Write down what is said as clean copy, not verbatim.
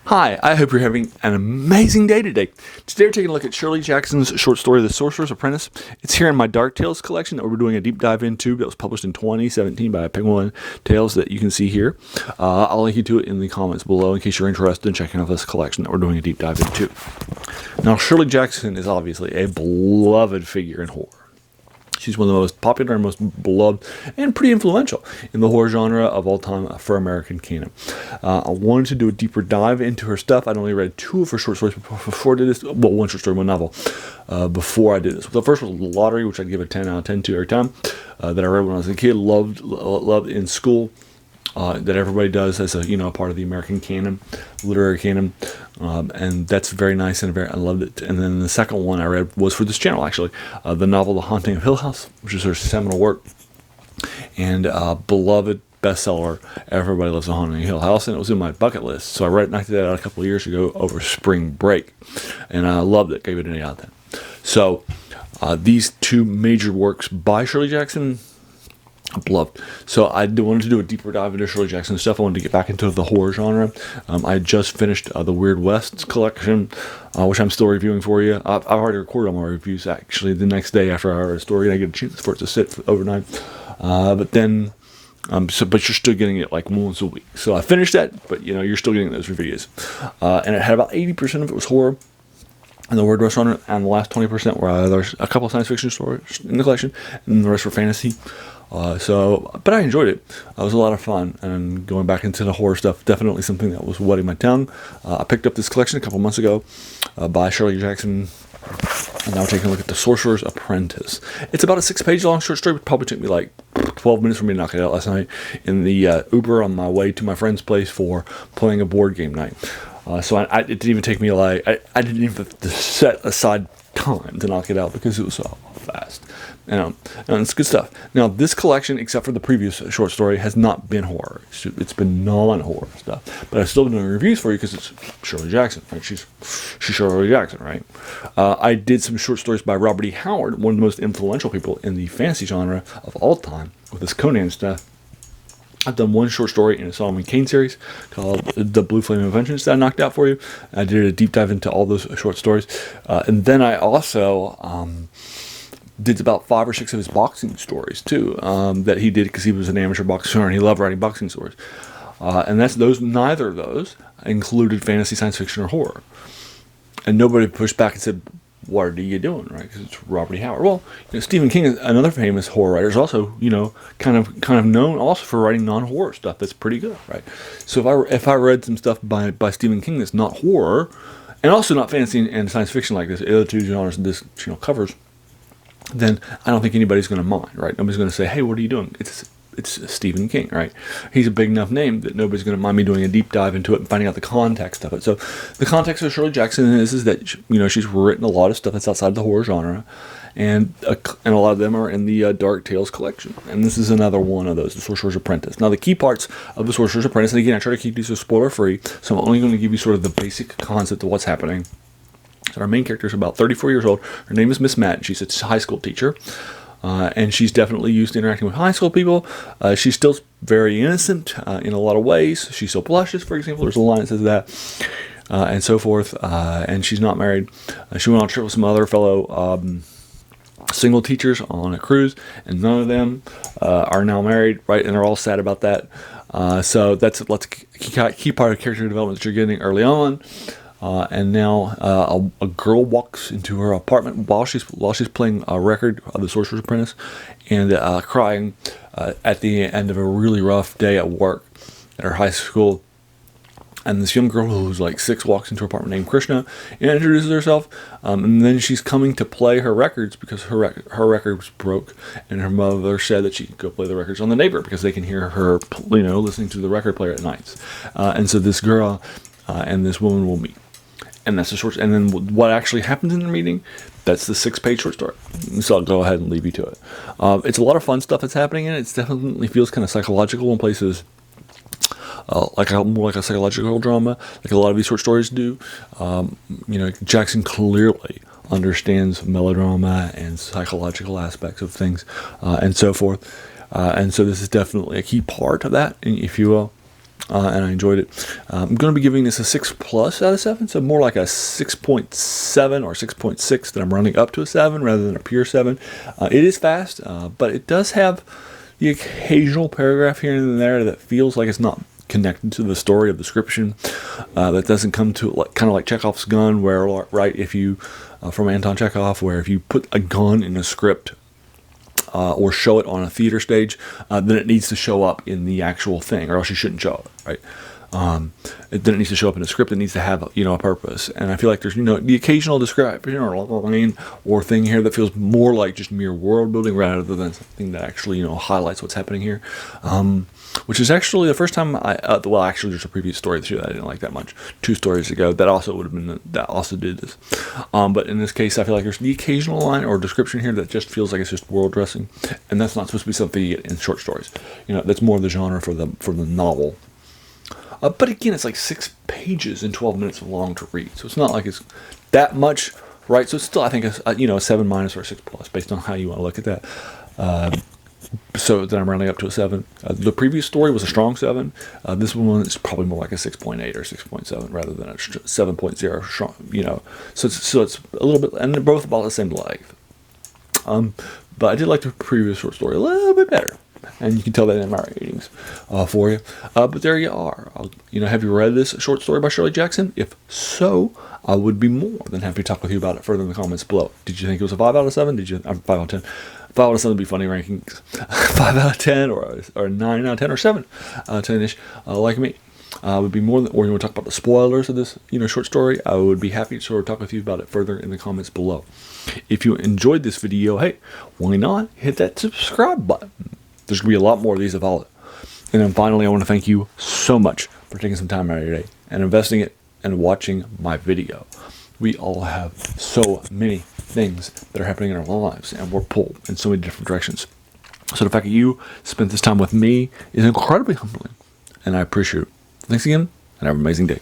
Hi, I hope you're having an amazing day today. Today we're taking a look at Shirley Jackson's short story, The Sorcerer's Apprentice. It's here in my Dark Tales collection that we're doing a deep dive into that was published in 2017 by Penguin Tales that you can see here. I'll link you to it in the comments below in case you're interested in checking out this collection that we're doing a deep dive into. Now, Shirley Jackson is obviously a beloved figure in horror. She's one of the most popular and most beloved and pretty influential in the horror genre of all time for American canon. I wanted to do a deeper dive into her stuff. I'd only read two of her short stories before I did this. Well, one short story, one novel before I did this. The first was Lottery, which I'd give a 10 out of 10 to every time, that I read when I was a kid, loved in school. That everybody does as a part of the American canon, literary canon, and that's very nice and I loved it. And then the second one I read was for this channel actually, the novel The Haunting of Hill House, which is her seminal work and beloved bestseller. Everybody loves The Haunting of Hill House, and it was in my bucket list. So I knocked that out a couple of years ago over spring break, and I loved it. Gave it an 8 out of 10. So these two major works by Shirley Jackson, loved. So I wanted to do a deeper dive into Shirley Jackson stuff. I wanted to get back into the horror genre. I just finished the Weird West collection, which I'm still reviewing for you. I've already recorded all my reviews actually the next day after I read a story, and I get a chance for it to sit overnight. But you're still getting it like once a week. So I finished that, but you're still getting those reviews. And it had about 80% of it was horror in the Weird West genre, and the last 20% were there's a couple of science fiction stories in the collection, and the rest were fantasy. But I enjoyed it. It was a lot of fun, and going back into the horror stuff, definitely something that was wetting my tongue. I picked up this collection a couple months ago by Shirley Jackson, and now we're taking a look at The Sorcerer's Apprentice. It's about a 6-page long short story. It probably took me like 12 minutes for me to knock it out last night in the Uber on my way to my friend's place for playing a board game night. So it didn't even take me I didn't even have to set aside time to knock it out because it was so fast. And it's good stuff. Now, this collection, except for the previous short story, has not been horror. It's been non-horror stuff. But I've still been doing reviews for you because it's Shirley Jackson, right? She's Shirley Jackson, right? I did some short stories by Robert E. Howard, one of the most influential people in the fantasy genre of all time, with this Conan stuff. I've done one short story in a Solomon Kane series called The Blue Flame of Vengeance that I knocked out for you. I did a deep dive into all those short stories. And then I also did about 5 or 6 of his boxing stories too, that he did because he was an amateur boxer and he loved writing boxing stories. And neither of those included fantasy, science fiction, or horror. And nobody pushed back and said, "What are you doing?" Right? Because it's Robert E. Howard. Well, Stephen King is another famous horror writer. Is also kind of known also for writing non-horror stuff that's pretty good, right? So if I read some stuff by Stephen King that's not horror, and also not fantasy and science fiction like this, the other two genres this covers, then I don't think anybody's going to mind, right? Nobody's going to say, "Hey, what are you doing?" It's Stephen King, right? He's a big enough name that nobody's going to mind me doing a deep dive into it and finding out the context of it. So the context of Shirley Jackson is that she's written a lot of stuff that's outside the horror genre, and a lot of them are in the Dark Tales collection. And this is another one of those, The Sorcerer's Apprentice. Now, the key parts of The Sorcerer's Apprentice, and again, I try to keep these spoiler free, so I'm only going to give you sort of the basic concept of what's happening. So our main character is about 34 years old. Her name is Miss Matt, and she's a high school teacher. And she's definitely used to interacting with high school people. She's still very innocent in a lot of ways. She still blushes, for example. There's a line that says that, and so forth. And she's not married. She went on a trip with some other fellow single teachers on a cruise, and none of them are now married, right? And they're all sad about that. So that's a key part of character development that you're getting early on. And now a girl walks into her apartment while she's playing a record of The Sorcerer's Apprentice, and crying at the end of a really rough day at work at her high school. And this young girl who's like 6 walks into her apartment named Krishna and introduces herself. And then she's coming to play her records because her record was broke, and her mother said that she could go play the records on the neighbor because they can hear her, listening to the record player at nights. And so this girl and this woman will meet. And that's the short. And then what actually happens in the meeting? That's the 6-page short story. So I'll go ahead and leave you to it. It's a lot of fun stuff that's happening in it. It definitely feels kind of psychological in places, more like a psychological drama, like a lot of these short stories do. Jackson clearly understands melodrama and psychological aspects of things, and so forth. And so this is definitely a key part of that, if you will. and I enjoyed it. I'm going to be giving this a 6+ out of 7, so more like a 6.7 or 6.6 that I'm running up to a 7 rather than a pure 7. It is fast, but it does have the occasional paragraph here and there that feels like it's not connected to the story of the description. That doesn't come to kind of like Chekhov's gun, where right, if you from Anton Chekhov, where if you put a gun in a script or show it on a theater stage, then it needs to show up in the actual thing, or else you shouldn't show it, right? Then it needs to show up in a script. It needs to have a purpose. And I feel like there's the occasional description or line or thing here that feels more like just mere world building rather than something that actually highlights what's happening here. Which is actually the first time actually there's a previous story this year that I didn't like that much. 2 stories ago that also did this. But in this case, I feel like there's the occasional line or description here that just feels like it's just world dressing, and that's not supposed to be something you get in short stories. That's more of the genre for the novel. But again, it's like 6 pages and 12 minutes long to read, so it's not like it's that much, right? So it's still, I think, a 7- or a 6+ based on how you want to look at that. So then I'm rounding up to a 7. The previous story was a strong 7. This one is probably more like a 6.8 or 6.7 rather than a 7.0 strong. So it's a little bit, and they're both about the same length. But I did like the previous short story a little bit better, and you can tell that in my ratings for you. But there you are. Have you read this short story by Shirley Jackson? If so, I would be more than happy to talk with you about it further in the comments below. Did you think it was a 5 out of 7? 5 out of 10? 5 out of 7 would be funny rankings. 5 out of 10 or 9 out of 10 or 7 out of 10-ish, like me. Would be more than, or you want to talk about the spoilers of this, short story, I would be happy to sort of talk with you about it further in the comments below. If you enjoyed this video, hey, why not hit that subscribe button? There's going to be a lot more of these to follow. And then finally, I want to thank you so much for taking some time out of your day and investing it and watching my video. We all have so many things that are happening in our lives, and we're pulled in so many different directions. So the fact that you spent this time with me is incredibly humbling, and I appreciate it. Thanks again, and have an amazing day.